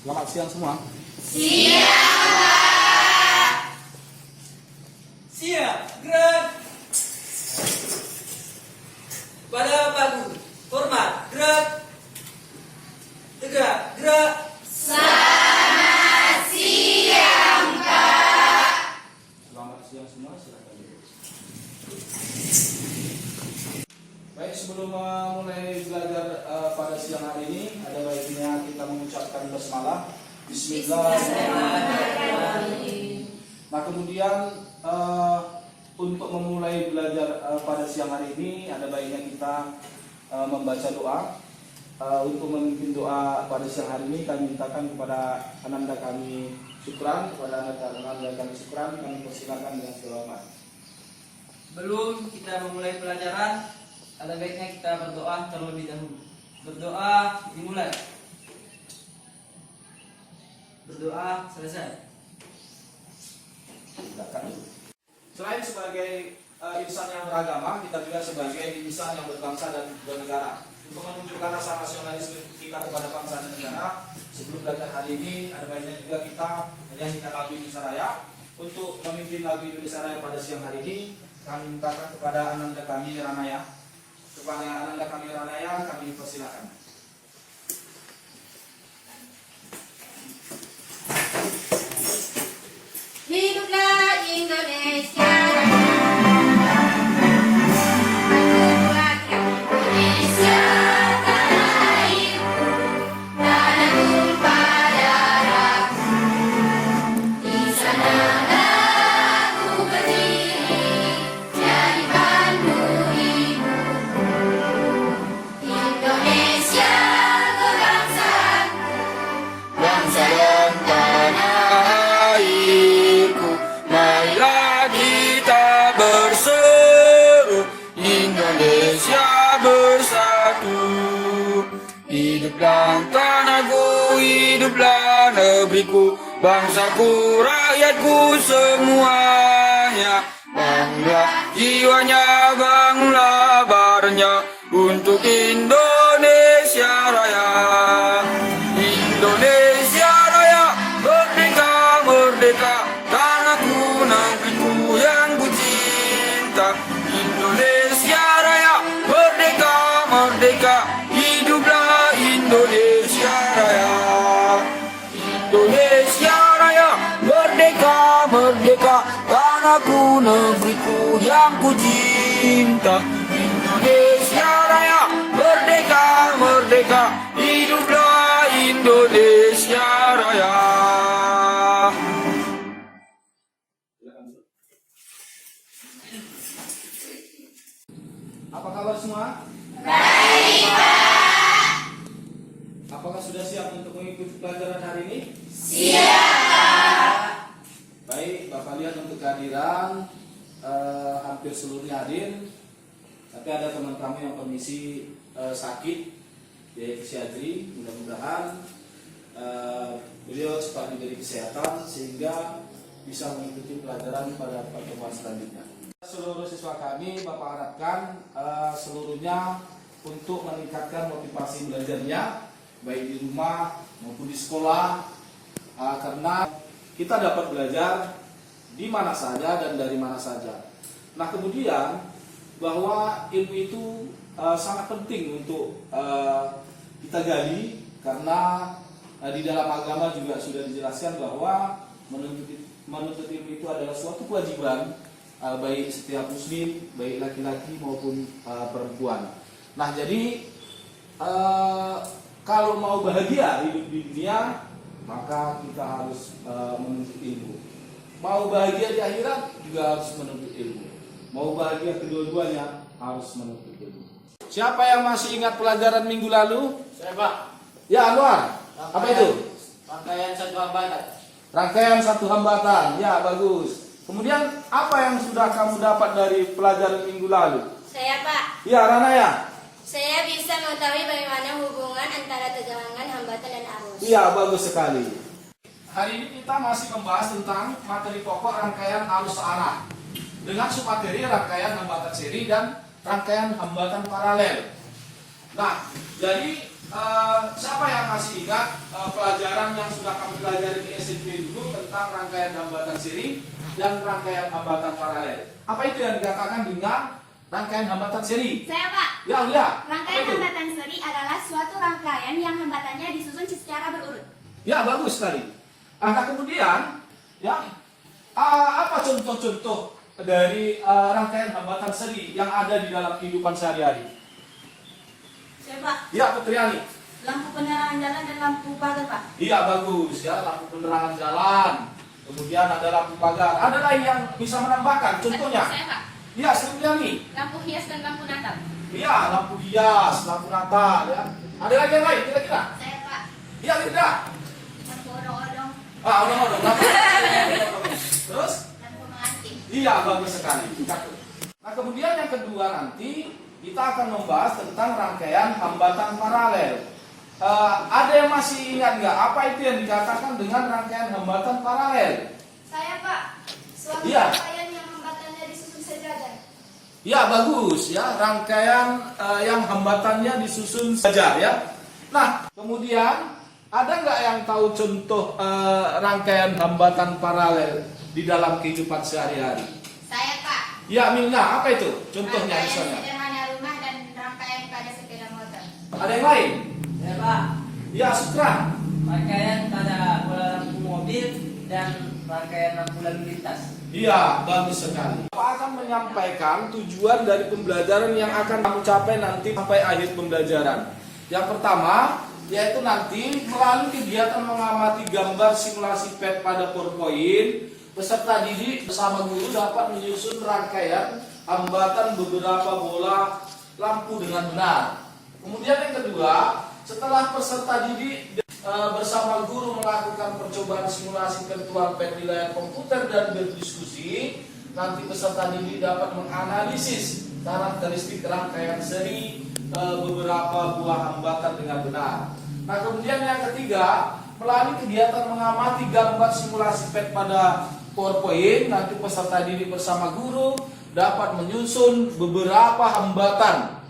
Selamat siang semua. Siap. Siap, gerak. Pada padu, hormat, gerak. Tegak, gerak. Selamat siang, Pak. Selamat siang semua. Silakan duduk. Baik, sebelum mulai belajar pada siang hari ini, ada baiknya kita mengucapkan basmalah. Bismillahirrahmanirrahim. Nah, kemudian untuk memulai belajar pada siang hari ini, ada baiknya kita membaca doa. Untuk memimpin doa pada siang hari ini, kami mintakan kepada ananda kami Syukran, kepada ananda kami Syukran, kami persilakan dengan selamat. Sebelum kita memulai pelajaran, ada baiknya kita berdoa terlebih dahulu. Berdoa dimulai. Berdoa selesai. Silakan. Selain sebagai insan yang beragama, kita juga sebagai insan yang berbangsa dan bernegara. Untuk menunjukkan rasa nasionalisme kita kepada bangsa dan negara, sebelum belajar hari ini, ada baiknya juga kita menyanyikan lagu Indonesia Raya. Untuk memimpin lagu Indonesia Raya pada siang hari ini, kami mintakan kepada ananda kami Ranaya. Kepada ananda kami Ranaya, kami persilakan. Hiduplah Indonesia. Indonesia tanah airku, tanah tumpah darahku. Di sanalah aku berdiri, jadi pandu ibuku. Indonesia kebangsaanku, bangsa dan tanah airku, marilah kita berseru, Indonesia bersatu. Hiduplah tanahku, hiduplah negeriku, bangsaku, rakyatku semuanya. Bangunlah jiwanya, bangunlah badannya untuk Indonesia Raya. Indonesia Raya, merdeka, merdeka, tanahku, negeriku yang ku cinta. Indonesia Raya, merdeka, merdeka, hiduplah Indonesia Raya. Indonesia Raya, merdeka, merdeka, tanahku, negeriku yang ku cinta. Indonesia Raya, merdeka, merdeka, hiduplah Indonesia Raya. Apa kabar semua? baik, Pak. Apakah sudah siap untuk mengikuti pelajaran hari ini? Siap. Baik, Bapak lihat untuk kehadiran hampir seluruhnya hadir. Tapi ada teman kami yang permisi sakit, yaitu si Adri. Mudah-mudahan beliau cepat diberi kesehatan sehingga bisa mengikuti pelajaran pada pertemuan selanjutnya. Seluruh siswa kami, Bapak harapkan seluruhnya untuk meningkatkan motivasi belajarnya, baik di rumah maupun di sekolah, karena kita dapat belajar di mana saja dan dari mana saja. Nah, kemudian bahwa ilmu itu sangat penting untuk kita gali, karena di dalam agama juga sudah dijelaskan bahwa menuntut ilmu itu adalah suatu kewajiban baik setiap muslim, baik laki-laki maupun perempuan. Nah, jadi kalau mau bahagia hidup di dunia, maka kita harus menuntut ilmu. Mau bahagia di akhirat juga harus menuntut ilmu. Mau bahagia kedua-duanya harus menuntut ilmu. Siapa yang masih ingat pelajaran minggu lalu? Saya, Pak. Ya, Anwar. Apa itu? Rangkaian satu hambatan. Rangkaian satu hambatan. Ya, bagus. Kemudian apa yang sudah kamu dapat dari pelajaran minggu lalu? Saya, Pak. Ya, Ranaya. Saya bisa mengetahui bagaimana hubungan antara tegangan, hambatan, dan arus. Iya, bagus sekali. Hari ini kita masih membahas tentang materi pokok rangkaian arus searah dengan submateri rangkaian hambatan seri dan rangkaian hambatan paralel. Nah, jadi siapa yang masih ingat pelajaran yang sudah kami pelajari di SMP dulu tentang rangkaian hambatan seri dan rangkaian hambatan paralel? Apa itu yang dikatakan dengan rangkaian hambatan seri? Saya, Pak. Ya, Aulia. Rangkaian hambatan seri adalah suatu rangkaian yang hambatannya disusun secara berurut. Ya, bagus sekali. Nah, kemudian, ya, apa contoh-contoh dari rangkaian hambatan seri yang ada di dalam kehidupan sehari-hari? Saya, Pak. Ya, Putriani. Lampu penerangan jalan dan lampu pagar, Pak. Iya, bagus ya, lampu penerangan jalan. Kemudian ada lampu pagar. Ada lain yang bisa menambahkan contohnya? Saya, Pak. Iya, Putriani. Lampu hias dan lampu natal. Iya, lampu hias, lampu natal ya. Ada lagi yang lain kira-kira? Saya, Pak. Iya, tidak. Lampu odong-odong. Odong-odong. Terus? Lampu mengantin. Iya, bagus sekali. Cakep. Nah, kemudian yang kedua nanti kita akan membahas tentang rangkaian hambatan paralel. Ada yang masih ingat nggak apa itu yang dikatakan dengan rangkaian hambatan paralel? Saya, Pak. Suatu Iya. rangkaian yang hambatannya disusun sejajar. Ya, bagus ya, rangkaian yang hambatannya disusun sejajar ya. Nah, kemudian ada nggak yang tahu contoh rangkaian hambatan paralel di dalam kehidupan sehari-hari? Saya, Pak. Ya, Milna, apa itu contohnya Rangkaian misalnya? sederhana rumah dan rangkaian pada sepeda motor. Ada yang lain? Ya, Pak. Ya, Sukran. Rangkaian pada bola lampu mobil dan rangkaian lampu lalu lintas. Iya, bagus sekali. Bapak akan menyampaikan tujuan dari pembelajaran yang akan kamu capai nanti sampai akhir pembelajaran. Yang pertama, yaitu nanti melalui kegiatan mengamati gambar simulasi PET pada PowerPoint, peserta didik bersama guru dapat menyusun rangkaian hambatan beberapa bola lampu dengan benar. Kemudian yang kedua, setelah peserta didik bersama guru melakukan percobaan simulasi virtual PET di layar komputer dan berdiskusi, nanti peserta didik dapat menganalisis karakteristik rangkaian seri beberapa buah hambatan dengan benar. Nah, kemudian yang ketiga, melalui kegiatan mengamati gambar simulasi PET pada PowerPoint, nanti peserta didik bersama guru dapat menyusun beberapa hambatan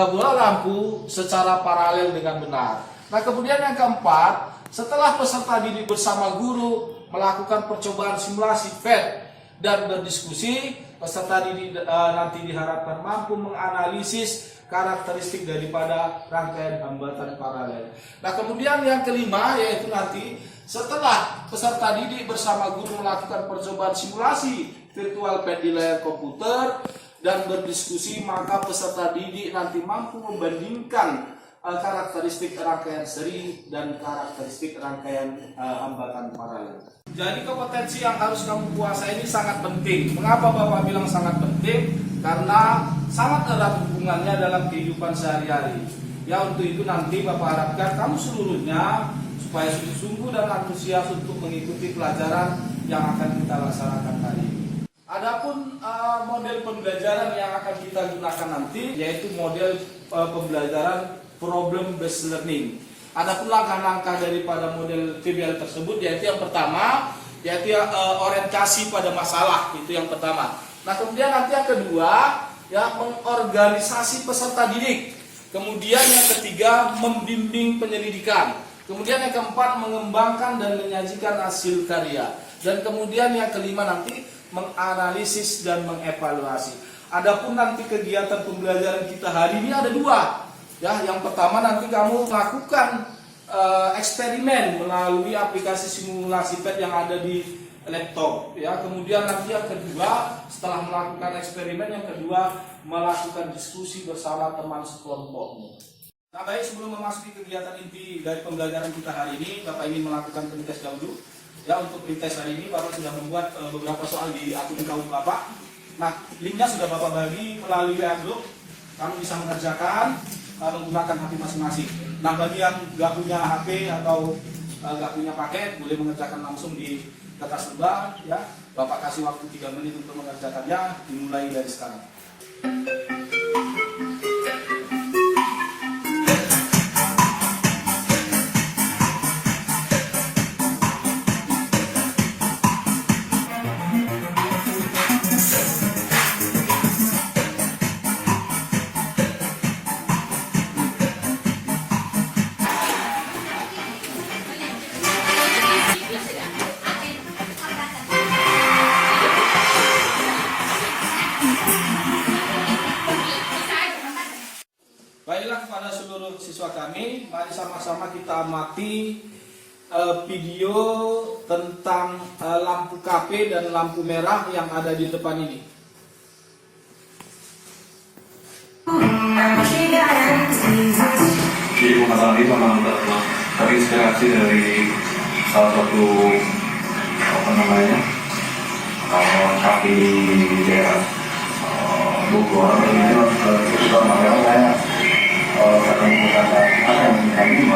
bola lampu secara paralel dengan benar. Nah, kemudian yang keempat, setelah peserta didik bersama guru melakukan percobaan simulasi PET dan berdiskusi, peserta didik nanti diharapkan mampu menganalisis karakteristik daripada rangkaian hambatan paralel. Nah, kemudian yang kelima, yaitu nanti setelah peserta didik bersama guru melakukan percobaan simulasi virtual PET di layar komputer dan berdiskusi, maka peserta didik nanti mampu membandingkan karakteristik rangkaian seri dan karakteristik rangkaian hambatan paralel. Jadi kompetensi yang harus kamu kuasai ini sangat penting. Mengapa Bapak bilang sangat penting? Karena sangat erat hubungannya dalam kehidupan sehari-hari. Ya, untuk itu nanti Bapak harapkan kamu seluruhnya supaya sungguh-sungguh dan antusias untuk mengikuti pelajaran yang akan kita laksanakan hari ini. Adapun model pembelajaran yang akan kita gunakan nanti yaitu model pembelajaran problem based learning. Adapun langkah-langkah daripada model PBL tersebut yaitu yang pertama yaitu orientasi pada masalah, itu yang pertama. Nah, kemudian nanti yang kedua ya mengorganisasi peserta didik. Kemudian yang ketiga membimbing penyelidikan. Kemudian yang keempat mengembangkan dan menyajikan hasil karya. Dan kemudian yang kelima nanti menganalisis dan mengevaluasi. Adapun nanti kegiatan pembelajaran kita hari ini ada dua. Ya, yang pertama nanti kamu melakukan eksperimen melalui aplikasi simulasi PET yang ada di laptop. Ya, kemudian nanti yang kedua setelah melakukan eksperimen yang kedua melakukan diskusi bersama teman sekelompokmu. Nah, baik, sebelum memasuki kegiatan inti dari pembelajaran kita hari ini, Bapak ingin melakukan pretest dahulu. Ya, untuk pretest hari ini Bapak sudah membuat beberapa soal di akun kaum Bapak. Nah, linknya sudah Bapak bagi melalui WA Group. Kamu bisa mengerjakan menggunakan HP masing-masing. Nah, bagi yang nggak punya HP atau nggak punya paket, boleh mengerjakan langsung di kertas lembar. Ya, Bapak kasih waktu 3 menit untuk mengerjakannya, dimulai dari sekarang. kami, mari sama-sama kita amati video tentang lampu KP dan lampu merah yang ada di depan ini. Jadi masalah ini memang terinspirasi dari salah satu kaki di daerah Bogor. Ini cukup lama saya ketemu kata kami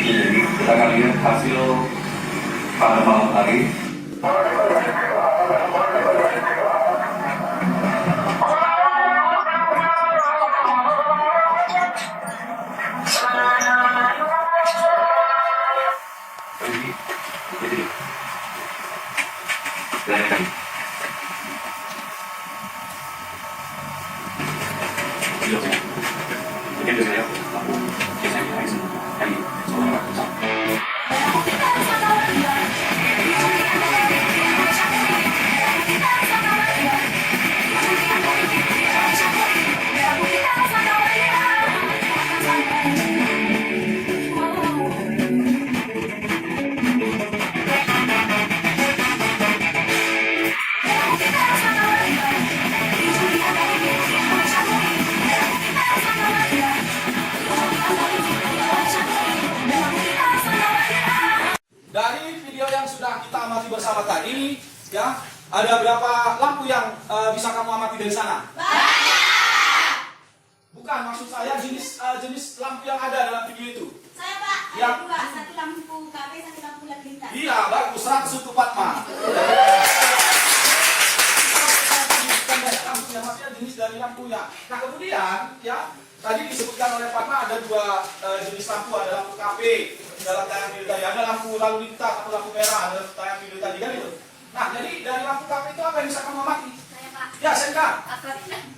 jadi kita akan lihat hasil pada malam hari. Dari video yang sudah kita amati bersama tadi, ya, ada berapa lampu yang bisa kamu amati dari sana? Banyak. Bukan, maksud saya jenis lampu yang ada dalam video itu. Saya Pak, Ya. ada dua, satu lampu KP, satu lampu lalu lintas. Iya, bagus, 100 untuk Fatma. Lampunya, maksudnya jenis dari lampunya. Nah kemudian, ya, tadi disebutkan oleh Fatma ada dua jenis lampu, ada lampu KP dalam tayang video tadi, ada lampu lalu lintas atau lampu merah dalam tayang video tadi kan itu. Nah jadi dari lampu KP itu apa yang bisa kamu amati? Saya Pak, Ya, Senka.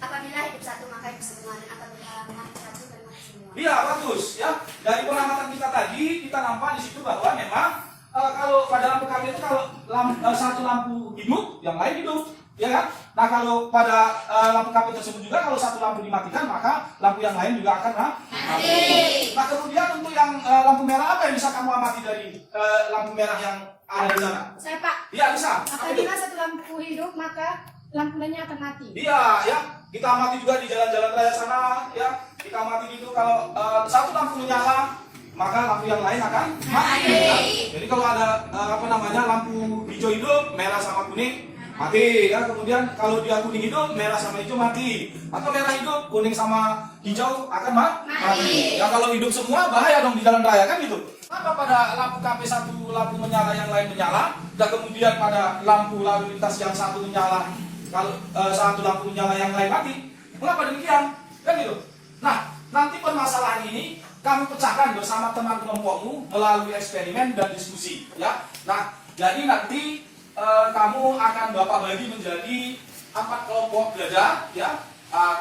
apabila hidup satu maka hidup semua, dan apabila mati satu dan mati semua. Iya, bagus ya. Dari pengamatan kita tadi, kita nampak di situ bahwa memang kalau pada lampu KP itu kalau satu lampu hidup, yang lain hidup, ya kan? Nah kalau pada lampu KP tersebut juga kalau satu lampu dimatikan maka lampu yang lain juga akan mati. Nah kemudian untuk yang lampu merah apa yang bisa kamu amati dari lampu merah yang ada di sana? Saya Pak, Iya bisa. Apa itu? apabila satu lampu hidup maka lampu lainnya akan mati. Iya, ya. Kita amati juga di jalan-jalan raya sana, ya. Kita amati itu kalau satu lampu menyala, maka lampu yang lain akan mati. Ya. Jadi kalau ada lampu hijau hidup, merah sama kuning mati. Ya. Kemudian kalau dia kuning hidup, merah sama hijau mati. Atau merah hidup, kuning sama hijau akan mati. Ya kalau hidup semua bahaya dong di jalan raya kan gitu. Apa pada lampu KP satu lampu menyala yang lain menyala, dan kemudian pada lampu lalu lintas yang satu menyala, kalau satu lampu menyala yang lain mati, mengapa demikian? Kan gitu. Nah, nanti permasalahan ini kami pecahkan bersama teman kelompokmu melalui eksperimen dan diskusi, ya. Nah, jadi nanti kamu akan Bapak bagi menjadi 4 kelompok belajar, ya.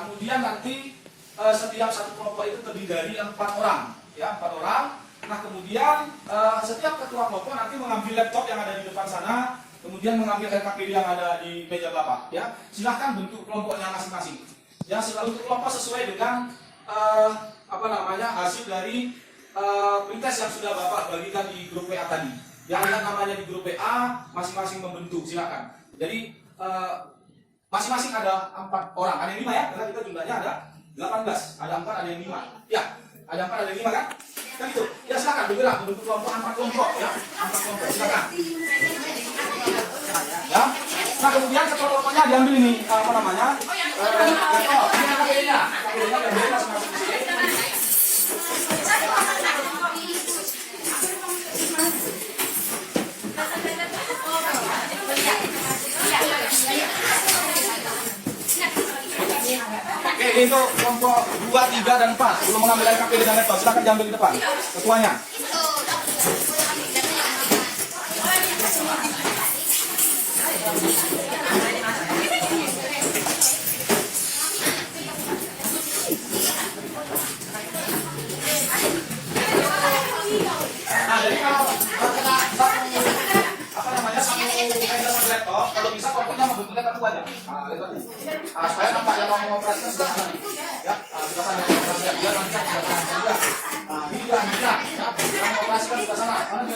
Kemudian nanti setiap satu kelompok itu terdiri dari 4 orang, ya, 4 orang. Nah, kemudian setiap ketua kelompok nanti mengambil laptop yang ada di depan sana, kemudian mengambil RKPD yang ada di meja Bapak, ya. Silahkan bentuk kelompoknya masing-masing. Ya, selalu untuk kelompok sesuai dengan hasil dari pretest yang sudah Bapak bagikan di grup WA tadi. Yang lihat namanya di grup WA, masing-masing membentuk, silakan. Jadi masing-masing ada 4 orang, ada yang 5 ya, karena kita jumlahnya ada 18, ada 4, ada yang 5. Ya, ada 4, ada yang 5 kan? Kan itu. Ya silakan bergerak membentuk kelompok 4 kelompok, ya. 4 kelompok, silakan. Ya. Nah kemudian ketua kelompoknya diambil ini laptop. Ini KPD-nya. KPD-nya diambil masing-masing di sini. Oke, ini untuk kelompok 2, 3, dan 4. Belum mengambil KPD dan laptop, silakan diambil di depan. Ketuanya. Nah, jadi kalau kena satu laptop, kalau bisa kelompoknya membentuknya satu aja. Nah, lihat tadi. Supaya nampak yang mau mengoperasikan sudah sana. Ya, sudah sana. Biar nanti sudah sana juga. Nah, ini juga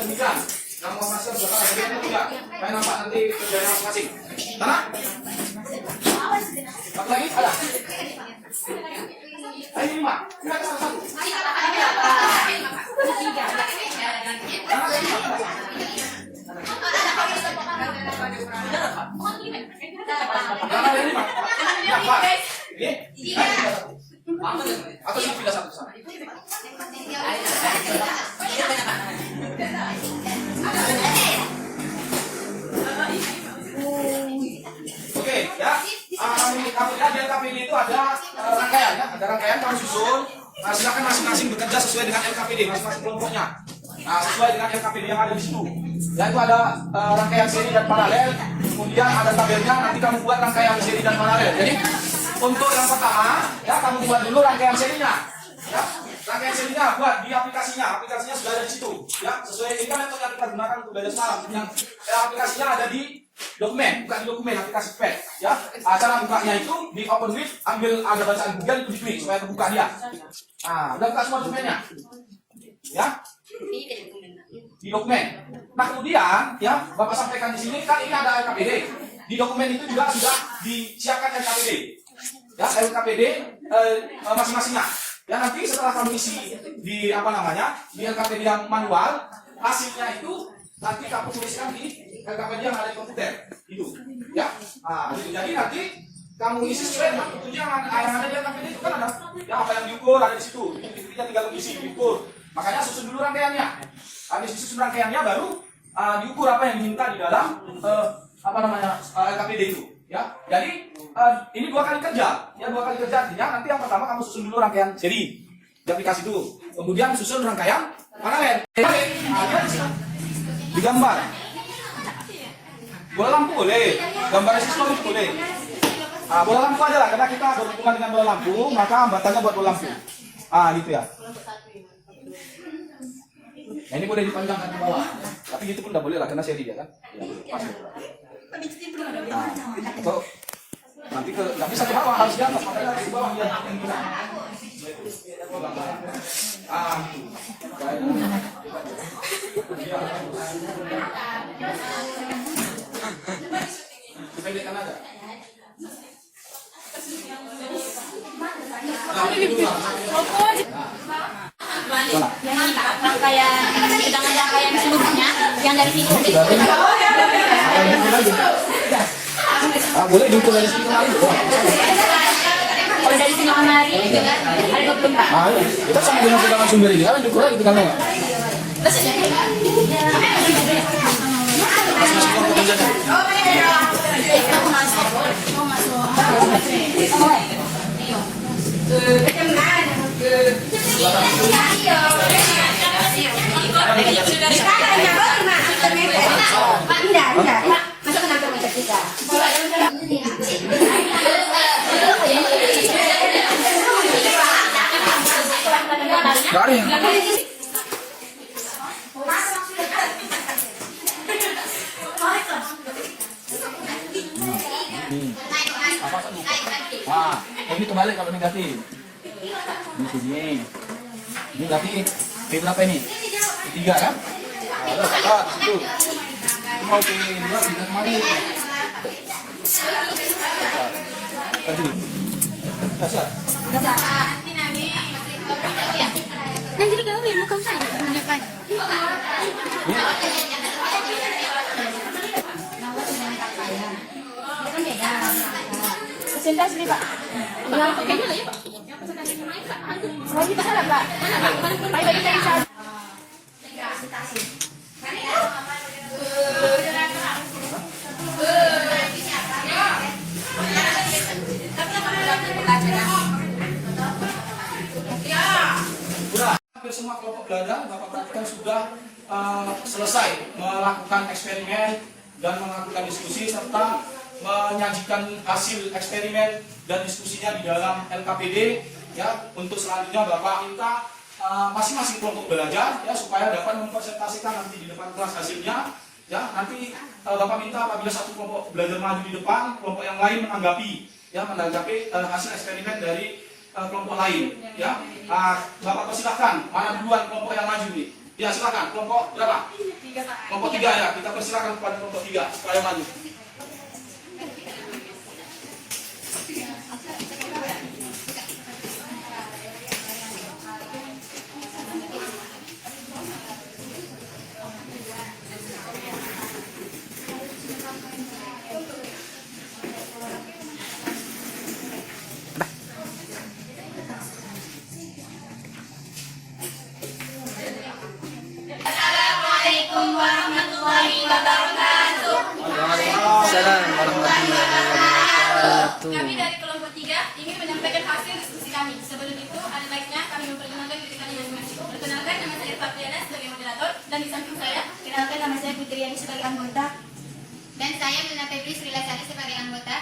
demikian. Yang mau masuk belakang bagian tidak. Kayak nampak nanti kerjanya masing-masing. Mana? Apa lagi? Ada. Ayo 5. Kita ke satu. Atau sih pindah satu sana. Oke, ya. Kami lihat di LKPD itu ada rangkaian, ya. Ada rangkaian kamu susun. Nah, silakan masing-masing bekerja sesuai dengan LKPD masing-masing kelompoknya. Nah, sesuai dengan LKPD yang ada di situ. Ya, itu ada rangkaian seri dan paralel. Kemudian ada tabelnya. Nanti kamu buat rangkaian seri dan paralel. Jadi untuk yang pertama, ya kamu buat dulu rangkaian serinya. Ya, rangkaian serinya buat di aplikasinya. Aplikasinya sudah ada di situ. Ya, sesuai ini kan metode yang kita gunakan untuk belajar semalam. Yang aplikasinya ada di dokumen, bukan di dokumen, aplikasi pad. Ya, cara bukanya itu di open with, ambil ada bacaan Google itu diklik supaya terbuka dia. Nah, udah buka semua dokumennya. Ya, di dokumen. Nah kemudian, ya Bapak sampaikan di sini kan ini ada LKPD. Di dokumen itu juga sudah disiapkan LKPD. Ya, LKPD masing-masingnya. Ya nanti setelah kamu isi di di LKPD yang manual, hasilnya itu nanti kamu tuliskan di LKPD yang ada di komputer. Itu, ya. Nah, gitu. Jadi nanti kamu isi sesuai dengan petunjuk yang ada di LKPD itu kan ada. Ya apa yang diukur ada di situ. Kita tinggal isi, diukur. Makanya susun dulu rangkaiannya. Habis disusun rangkaiannya baru diukur apa yang diminta di dalam LKPD itu. Ya, jadi ini 2 kali kerja. Ya 2 kali kerja artinya nanti yang pertama kamu susun dulu rangkaian seri di aplikasi itu. Kemudian susun rangkaian paralel. Digambar. Bola lampu boleh, gambar siswa itu boleh. Bola lampu aja lah karena kita berhubungan dengan bola lampu, maka hambatannya buat bola lampu. Gitu ya. Nah, ini boleh dipanjangkan ke bawah, tapi itu pun tidak boleh lah karena seri dia kan. Ya, pas. Atau nanti nggak bisa ke bawah, harus di atas, makanya harus di bawah dia yang bilang. Dipendekkan aja. Rangkaian seluruhnya yang dari sini. Boleh diukur dari sini kemari. Kalau dari sini kemari ada 24. Kita sama dengan pegangan sumber ini, kan diukur lagi pegangan. Gak ada yang ini kembali kalau negatif. Ini sini. Ini berarti berapa ini? 3 kan? Ada Pak, situ. Mau ke 2 tidak kemari. Tadi. Kasar. Nanti digawin muka saya depan. Presentasi nih Pak. Kayaknya lah ya Pak. Lagi pasalah Pak. Baik bagi saya bisa. Hampir semua kelompok belajar Bapak perhatikan sudah selesai melakukan eksperimen dan melakukan diskusi serta menyajikan hasil eksperimen dan diskusinya di dalam LKPD. Ya, untuk selanjutnya Bapak minta masing-masing kelompok belajar ya supaya dapat mempresentasikan nanti di depan kelas hasilnya. Ya, nanti Bapak minta apabila satu kelompok belajar maju di depan, kelompok yang lain menanggapi hasil eksperimen dari kelompok lain. Ya, Bapak persilahkan mana duluan kelompok yang maju nih. Ya silakan, kelompok berapa? 3 Pak. Kelompok 3 ya, kita persilakan kepada kelompok 3 supaya maju. Assalamualaikum warahmatullahi wabarakatuh. Assalamualaikum warahmatullahi wabarakatuh. Kami dari kelompok 3 ingin menyampaikan hasil diskusi kami. Sebelum itu, ada baiknya kami memperkenalkan diri kami masing-masing. Perkenalkan, nama saya Fatriana sebagai moderator, dan di samping saya, kenalkan nama saya Putri Yani sebagai anggota, dan saya Milna Febri Sri Lasari sebagai anggota,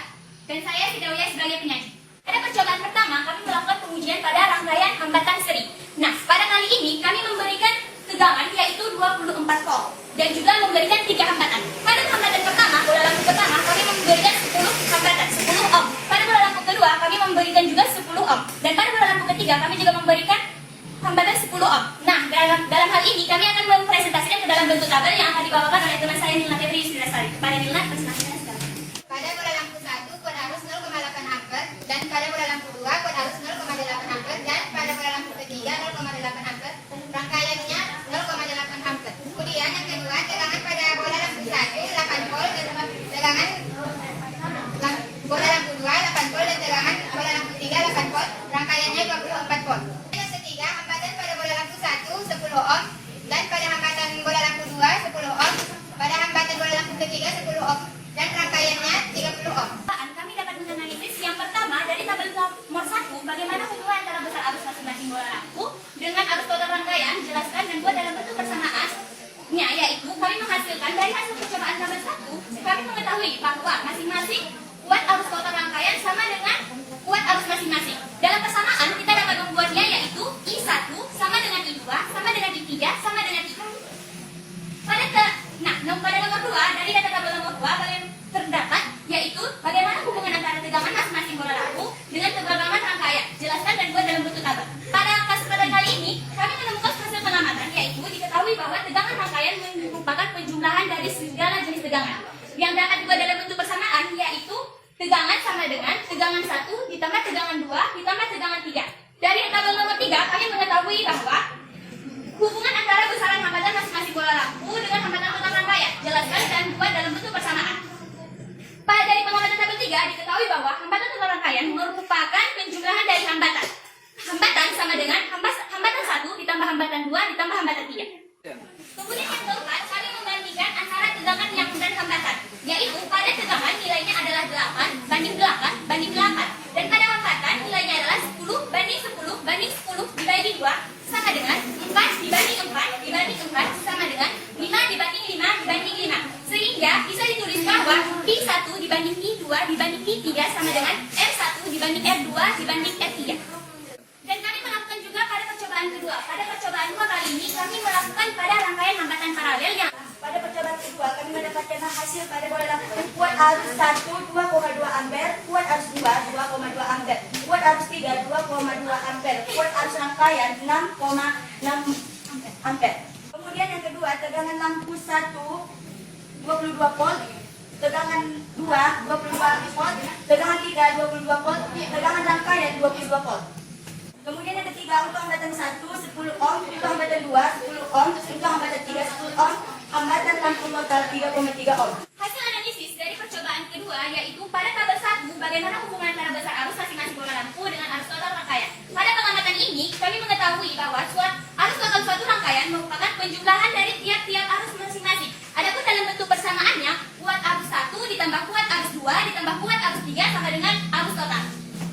dan saya Sidawiyah sebagai penyanyi. Pada percobaan pertama, kami melakukan pengujian pada rangkaian hambatan seri. Nah, pada kali ini kami memberikan tegangan yaitu 24 volt dan juga memberikan 3 hambatan. Pada hambatan pertama, bola lampu pertama kami memberikan 10 hambatan, 10 ohm. Pada bola lampu kedua kami memberikan juga 10 ohm. Dan pada bola lampu ketiga kami juga memberikan hambatan 10 ohm. Nah, dalam hal ini kami akan mempresentasikan ke dalam bentuk tabel yang akan dibawakan oleh teman saya Milna Febri Sri Lasari. Kepada Milna, persilakan sekarang. Pada bola lampu 1 kuat arus 0,8 ampere, dan pada bola lampu 2 kuat arus 0,8 ampere, dan pada bola lampu ketiga 0,8 ampere. Rangkaiannya 0,8 ampere. Kemudian yang kedua, tegangan pada bola lampu 1 8 volt dan tegangan bola lampu 2 8 volt dan tegangan bola lampu 3 8 volt. Rangkaiannya 24 volt. Yang ketiga, hambatan pada bola lampu 1 10 ohm dan pada hambatan bola lampu 2 10 ohm. Pada hambatan bola lampu ketiga 10 ohm dan rangkaiannya 30 ohm. Kami dapat menganalisis yang pertama dari tabel nomor 1 bagaimana hubungan antara besar arus masing-masing bola lampu dengan arus total rangkaian. Jelaskan dan buat dalam bentuk persamaan. Yaitu kami menghasilkan dari hasil percobaan tabel 1 kami mengetahui bahwa masing-masing kuat arus total rangkaian sama dengan kuat arus masing-masing. Dalam persamaan kita dapat membuatnya yaitu I1 sama dengan I2 sama dengan I3 sama dengan I4. Pada nomor 2 dari data tabel nomor 2 terdapat yaitu bagaimana hubungan antara tegangan masing-masing bola lampu dengan tegangan rangkaian. Jelaskan dan buat dalam bentuk tabel. Pada kesempatan kali ini kami menemukan hasil pengamatan yaitu diketahui bahwa tegangan rangkaian merupakan penjumlahan dari segala jenis tegangan yang dapat dibuat dalam bentuk persamaan yaitu tegangan sama dengan tegangan 1 ditambah tegangan 2 ditambah tegangan 3. Dari tabel nomor 3 kami mengetahui bahwa hubungan antara besaran hambatan masing-masing bola lampu dengan hambatan total rangkaian. Jelaskan dan buat dalam bentuk persamaan. Dari pengamatan tabel 3 diketahui bahwa hambatan total rangkaian merupakan penjumlahan dari hambatan. Hambatan sama dengan hambatan 1 ditambah hambatan 2 ditambah hambatan 3. Kemudian yang keempat, kami membandingkan antara tegangan yang dan hambatan. Yaitu pada tegangan nilainya adalah 8 banding 8 banding 8. Dan pada hambatan nilainya adalah 10 banding 10 banding 10 dibagi 2 sama dengan 4 dibanding 4 dibanding 4 sama dengan 5 dibanding 5 dibanding 5. Sehingga bisa ditulis bahwa I1 dibanding I2 dibanding I3 sama dengan R1 dibanding R2 dibanding R3. Dan kami melakukan juga pada percobaan kedua. Pada percobaan kedua kali ini kami melakukan pada rangkaian hambatan paralel yang pada percobaan kedua kami mendapatkan hasil pada bola lampu kuat arus 1 2,2 ampere, kuat arus 2 2,2 ampere, kuat arus 3 2,2 ampere, kuat arus rangkaian 6,6 ampere. Kemudian yang kedua, tegangan lampu 1 22 volt, tegangan 2 22 volt, tegangan 3 22 volt, tegangan rangkaian 22 volt. Kemudian yang ketiga, untuk hambatan 1 10 ohm, untuk hambatan 2 10 ohm, untuk hambatan 3 10 ohm, hambatan lampu total 3,3 ohm. Hasil analisis dari percobaan kedua yaitu pada tabel 1 bagaimana hubungan antara besar arus masing-masing bola lampu dengan arus total rangkaian. Pada pengamatan ini kami mengetahui bahwa arus total suatu rangkaian merupakan penjumlahan dari tiap-tiap arus masing-masing. Adapun dalam bentuk persamaannya, kuat arus 1 ditambah kuat arus 2 ditambah kuat arus 3 sama dengan arus total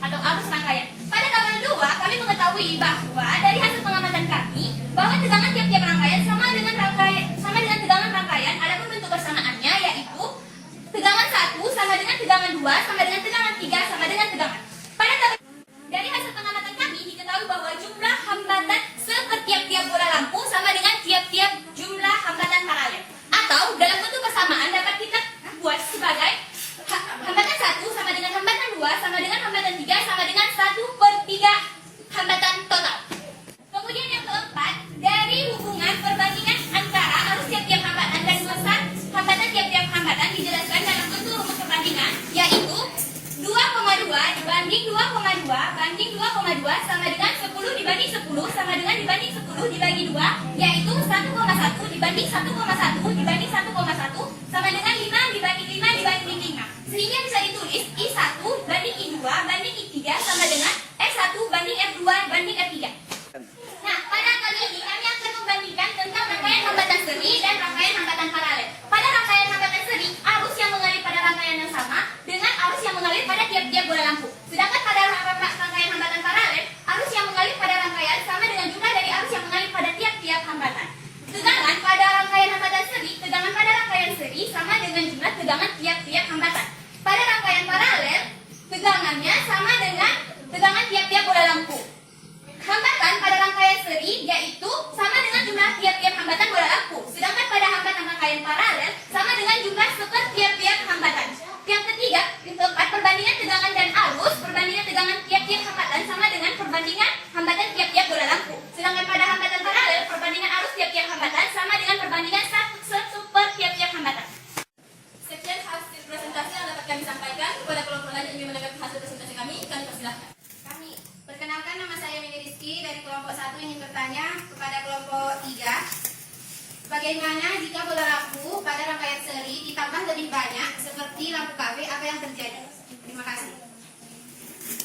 atau arus rangkaian. Pada tabel 2 kami mengetahui bahwa dari hasil pengamatan kami bahwa tegangan tiap-tiap rangkaian sama dengan tegangan rangkaian. Adapun bentuk persamaannya yaitu tegangan 1 sama dengan tegangan 2 sama dengan tegangan 3 sama dengan tegangan. Pada tabel dari hasil pengamatan kami diketahui bahwa jumlah hambatan setiap-tiap bola lampu sama dengan tiap-tiap jumlah hambatan paralel. Atau dalam bentuk persamaan dapat kita buat sebagai hambatan 1 sama dengan hambatan 2 sama dengan hambatan 3 sama dengan 1/3 hambatan total. Kemudian yang keempat, dari hubungan perbandingan sama dengan 10 dibanding 10 sama dengan dibanding 10 dibagi 2, yaitu 1,1 dibanding 1,1 dibanding 1,1 sama dengan 5 dibanding 5 dibanding 5. Sehingga bisa ditulis I1 banding I2 banding I3 sama dengan F1 banding F2 banding F3. Nah, pada kali ini kami akan membandingkan tentang rangkaian hambatan seri dan rangkaian hambatan paralel. Pada rangkaian hambatan seri, arus yang mengalir pada rangkaian yang sama dengan arus yang mengalir pada tiap-tiap bola lampu. Sedangkan pada rangkaian hambatan paralel, arus yang mengalir pada rangkaian sama dengan jumlah dari arus yang mengalir pada tiap-tiap hambatan. Sedangkan pada rangkaian hambatan seri, tegangan pada rangkaian seri sama dengan jumlah tegangan tiap-tiap hambatan. Pada rangkaian paralel, tegangannya sama dengan tegangan tiap-tiap bola lampu. Hambatan pada rangkaian seri yaitu sama dengan jumlah tiap-tiap hambatan bola lampu. Sedangkan pada hambatan rangkaian paralel sama dengan jumlah tiap-tiap hambatan. Yang ketiga, keempat, perbandingan tegangan dan arus, perbandingan tegangan tiap-tiap hambatan sama dengan perbandingan hambatan tiap-tiap bola lampu. Sedangkan pada hambatan paralel, perbandingan arus tiap-tiap hambatan sama dengan perbandingan super tiap-tiap hambatan. Sekian hasil presentasi yang dapat kami sampaikan. Kepada kelompok lain yang ingin menanggapi hasil presentasi kami persilahkan. Kami perkenalkan, nama saya Mini Rizky dari kelompok 1 ingin bertanya kepada kelompok 3. Bagaimana jika bola lampu pada rangkaian seri ditambah lebih banyak seperti lampu KW, apa yang terjadi? Terima kasih.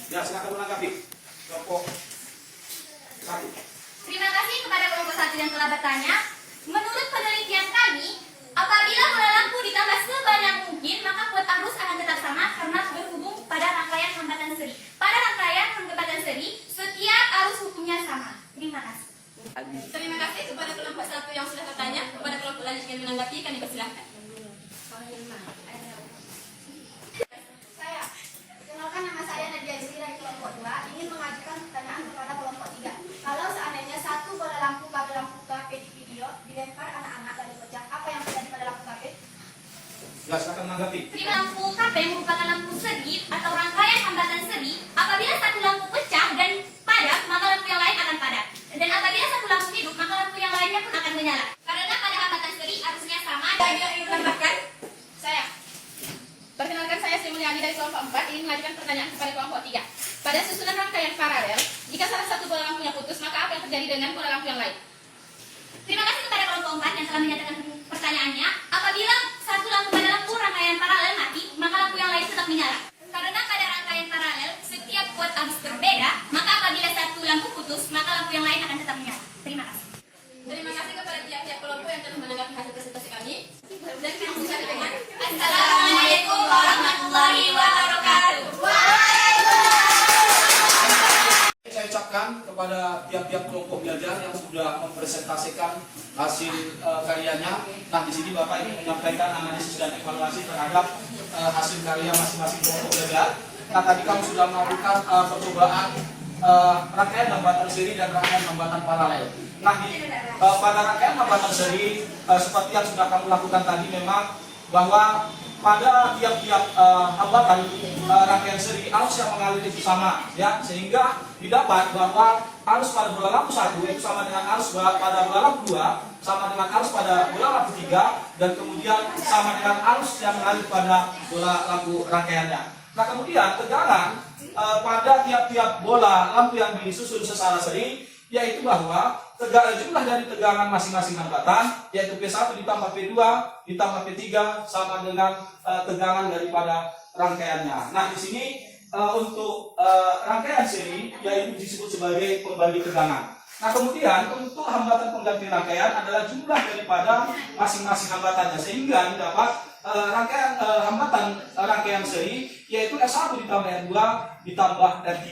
Ya, silakan menanggapi kelompok 1. Terima kasih kepada kelompok 1 yang telah bertanya. Menurut penelitian kami, apabila bola lampu ditambah sebanyak mungkin, maka kuat arus akan tetap sama karena berhubung pada rangkaian hambatan seri. Pada rangkaian hambatan seri, setiap arus hukumnya sama. Terima kasih. Terima kasih kepada kelompok 1 yang sudah bertanya. Kepada kelompok lain yang ingin menanggapi, kami persilahkan. Kenalkan, nama saya Nadia Juli dari kelompok 2 ingin mengajukan pertanyaan kepada kelompok 3. Kalau seandainya satu bola lampu pada lampu KP di video dilempar anak-anak lalu pecah, apa yang terjadi pada lampu KP? Ya, silakan menanggapi. Lampu KP merupakan lampu seri atau rangkaian hambatan seri. Apabila satu lampu pecah dan padam, maka lampu yang lain akan padam. Dan apabila satu lampu hidup, maka lampu yang lainnya pun akan menyala. Karena pada hambatan seri arusnya sama. Dan yang ingin menambahkan, saya. Perkenalkan, saya Sri Mulyani dari kelompok 4 ingin mengajukan pertanyaan kepada kelompok 3. Pada susunan rangkaian paralel, jika salah satu bola lampunya putus, maka apa yang terjadi dengan bola lampu yang lain? Terima kasih kepada kelompok 4 yang telah menyatakan pertanyaannya. Apabila satu lampu pada lampu rangkaian paralel mati, maka lampu yang lain tetap menyala. Karena pada rangkaian paralel, setiap kuat arus berbeda, maka apabila satu lampu putus, maka lampu yang lain akan tetap menyala. Terima kasih. Terima kasih kepada tiap-tiap kelompok yang telah menanggapi hasil presentasi kami. Dan kita mulai dengan Assalamualaikum warahmatullahi wabarakatuh. Saya ucapkan kepada tiap-tiap kelompok belajar yang sudah mempresentasikan hasil karyanya. Nah, di sini Bapak ingin menyampaikan analisis dan evaluasi terhadap hasil karya masing-masing kelompok belajar. Nah, tadi kamu sudah melakukan percobaan rangkaian hambatan seri dan rangkaian hambatan paralel. Nah, pada rangkaian hambatan seri seperti yang sudah kamu lakukan tadi, memang bahwa pada tiap-tiap hambatan rangkaian seri arus yang mengalir itu sama, ya, sehingga didapat bahwa arus pada bola lampu 1 itu sama dengan arus pada bola lampu 2, sama dengan arus pada bola lampu 3, dan kemudian sama dengan arus yang mengalir pada bola lampu rangkaiannya. Nah, kemudian tegangan pada tiap-tiap bola lampu yang disusun secara seri, yaitu bahwa jumlah dari tegangan masing-masing hambatan, yaitu P1 ditambah P2 ditambah P3 sama dengan tegangan daripada rangkaiannya. Nah, di sini untuk rangkaian seri yaitu disebut sebagai pembagi tegangan. Nah, kemudian untuk hambatan pengganti rangkaian adalah jumlah daripada masing-masing hambatannya, sehingga didapat rangkaian hambatan rangkaian seri yaitu S1 ditambah R2 ditambah R3.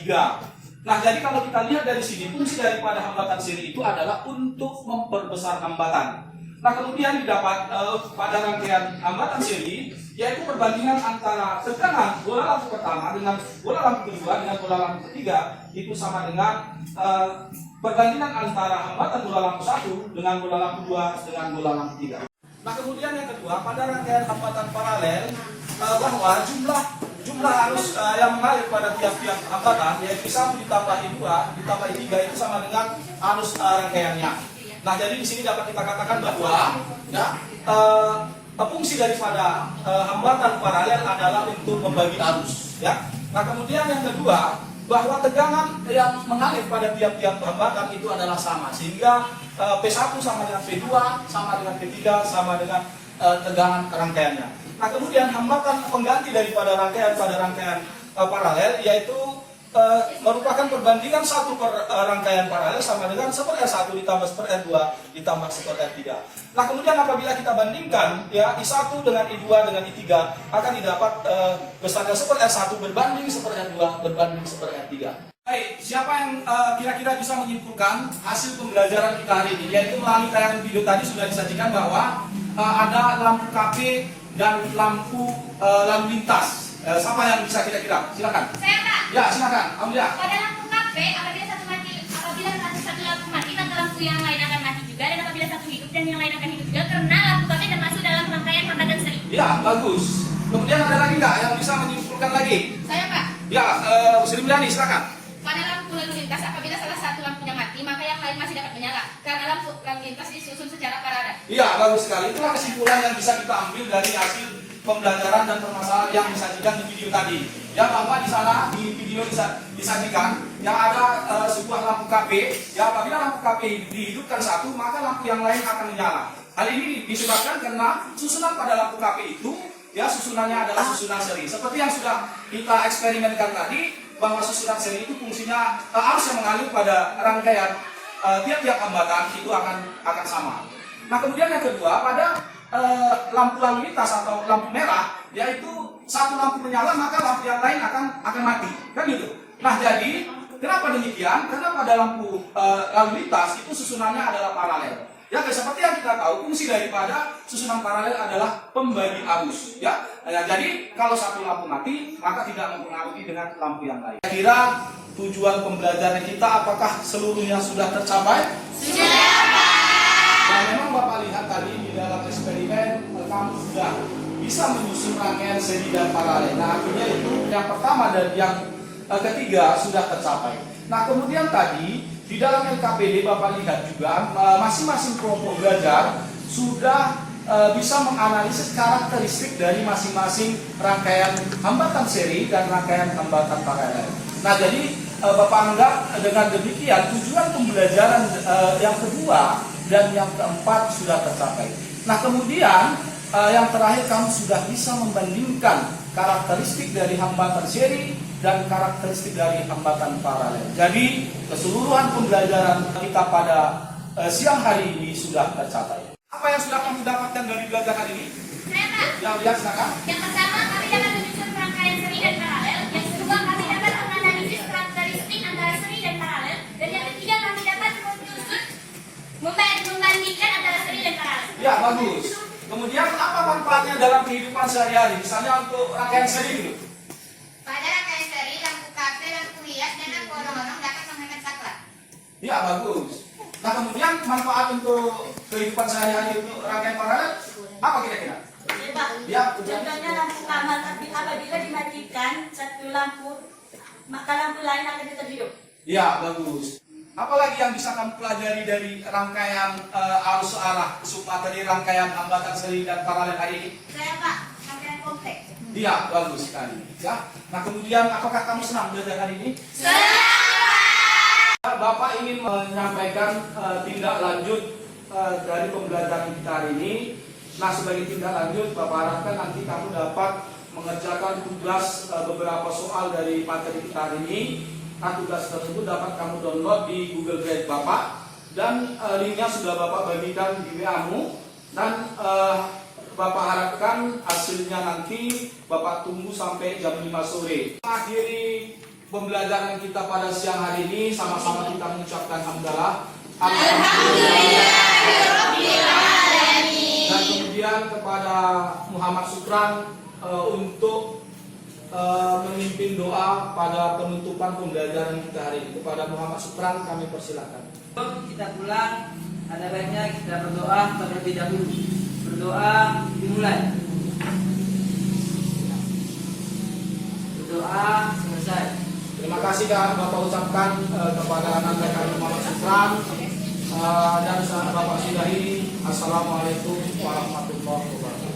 Nah, jadi kalau kita lihat dari sini, fungsi daripada hambatan seri itu adalah untuk memperbesar hambatan. Nah, kemudian didapat pada rangkaian hambatan seri, yaitu perbandingan antara tegangan bola lampu pertama dengan bola lampu kedua dengan bola lampu ketiga, itu sama dengan perbandingan antara hambatan bola lampu 1 dengan bola lampu 2 dengan bola lampu 3. Nah, kemudian yang kedua, pada rangkaian hambatan paralel, bahwa jumlah arus yang mengalir pada tiap-tiap hambatan, yaitu 1 ditambah I2 ditambah I3 itu sama dengan arus rangkaiannya. Nah, jadi di sini dapat kita katakan bahwa ya, fungsi daripada hambatan paralel adalah untuk membagi arus. Ya. Nah, kemudian yang kedua, bahwa tegangan yang mengalir pada tiap-tiap hambatan itu adalah sama, sehingga P1 sama dengan P2, sama dengan P3, sama dengan tegangan rangkaiannya. Nah, kemudian hambatan pengganti daripada rangkaian pada rangkaian paralel yaitu merupakan perbandingan 1 per rangkaian paralel sama dengan 1/R1 ditambah 1/R2 ditambah 1/R3. Nah, kemudian apabila kita bandingkan ya I1 dengan I2 dengan I3 akan didapat besarnya 1/R1 berbanding 1/R2 berbanding 1/R3. Baik, siapa yang kira-kira bisa menyimpulkan hasil pembelajaran kita hari ini? Yaitu melalui tayangan video tadi sudah disajikan bahwa ada lampu KP dan lampu lalu lintas. Siapa yang bisa kira-kira? Silakan. Saya Pak. Ya, silakan. Aulia. Pada lampu KP, apabila satu lampu mati, maka lampu yang lain akan mati juga, dan apabila satu hidup dan yang lain akan hidup juga, karena lampu KP termasuk dalam rangkaian hambatan seri. Ya, bagus. Kemudian ada lagi nggak yang bisa menyimpulkan lagi? Saya Pak. Ya, Sri Mulyani, silakan. Pada lampu lalu lintas, apabila salah satu lampunya mati, maka yang lain masih dapat menyala, karena lampu lalu lintas disusun secara paralel. Iya, bagus sekali. Itulah kesimpulan yang bisa kita ambil dari hasil pembelajaran dan permasalahan yang disajikan di video tadi. Ya, bahwa di sana di video disajikan yang ada sebuah lampu KP. Ya, apabila lampu KP dihidupkan satu, maka lampu yang lain akan menyala. Hal ini disebabkan karena susunan pada lampu KP itu, ya susunannya adalah susunan seri. Seperti yang sudah kita eksperimenkan tadi, bahwa susunan seri itu fungsinya arus yang mengalir pada rangkaian tiap-tiap hambatan itu akan sama. Nah, kemudian yang kedua, pada lampu lalu lintas atau lampu merah, yaitu satu lampu menyala maka lampu yang lain akan mati, kan gitu. Nah, jadi kenapa demikian? Karena pada lampu lalu lintas itu susunannya adalah paralel. Ya, seperti yang kita tahu, fungsi daripada susunan paralel adalah pembagi arus. Ya, jadi kalau satu lampu mati maka tidak mempengaruhi dengan lampu yang lain. Kira tujuan pembelajaran kita apakah seluruhnya sudah tercapai? Sudah. Nah, memang Bapak lihat tadi di dalam eksperimen kamu sudah bisa menyusun rangkaian seri dan paralel. Nah, akhirnya itu yang pertama dan yang ketiga sudah tercapai. Nah, kemudian tadi di dalam LKPD Bapak lihat juga masing-masing kelompok belajar sudah bisa menganalisis karakteristik dari masing-masing rangkaian hambatan seri dan rangkaian hambatan paralel. Nah, jadi Bapak anggap dengan demikian tujuan pembelajaran yang kedua dan yang keempat sudah tercapai. Nah, kemudian yang terakhir kamu sudah bisa membandingkan karakteristik dari hambatan seri dan karakteristik dari hambatan paralel. Jadi keseluruhan pembelajaran kita pada siang hari ini sudah tercapai. Apa yang sudah kamu dapatkan dari belajar hari ini? Saya Pak. Yang lihat silakan. Yang pertama, kami dapat menyusun rangkaian seri dan paralel. Yang kedua, kami dapat menganalisis karakteristik antara seri dan paralel. Dan yang ketiga, kami dapat menyusun membandingkan antara seri dan paralel. Ya, bagus. Kemudian apa manfaatnya dalam kehidupan sehari-hari? Misalnya untuk rangkaian seri gitu. Pada rangkaian seri, lampu KP, lampu hias, dan lampu olong-olong dapat menghemat saklar. Ya, bagus. Nah, kemudian manfaat untuk kehidupan sehari-hari untuk rangkaian paralel apa kira-kira? Ya, contohnya lampu kamar apabila dimatikan satu lampu, maka lampu lain akan tetap hidup. ya, bagus. Apalagi yang bisa kamu pelajari dari rangkaian arus arah materi rangkaian hambatan seri dan paralel hari ini? Saya Pak, rangkaian kompleks. Iya, bagus sekali. Ya. Nah, kemudian apakah kamu senang belajar hari ini? Bapak ingin menyampaikan tindak lanjut dari pembelajaran kita hari ini. Nah, sebagai tindak lanjut, Bapak harapkan nanti kamu dapat mengerjakan tugas beberapa soal dari materi kita hari ini. Nah, tugas tersebut dapat kamu download di Google Drive Bapak, dan linknya sudah Bapak bagikan di WA-mu, dan Bapak harapkan hasilnya nanti Bapak tunggu sampai jam 5 sore. Akhiri pembelajaran kita pada siang hari ini, sama-sama kita mengucapkan hamdalah. Dan kemudian kepada Muhammad Sukran untuk memimpin doa pada penutupan pembelajaran kita hari ini. Kepada Muhammad Sukran kami persilakan. Kita pulang, ada baiknya kita berdoa terlebih dahulu. Berdoa dimulai. Berdoa selesai. Terima kasih kami Bapak ucapkan kepada anak kami Muhammad Sukran dan sahabat Bapak sudahi. Assalamualaikum warahmatullahi wabarakatuh.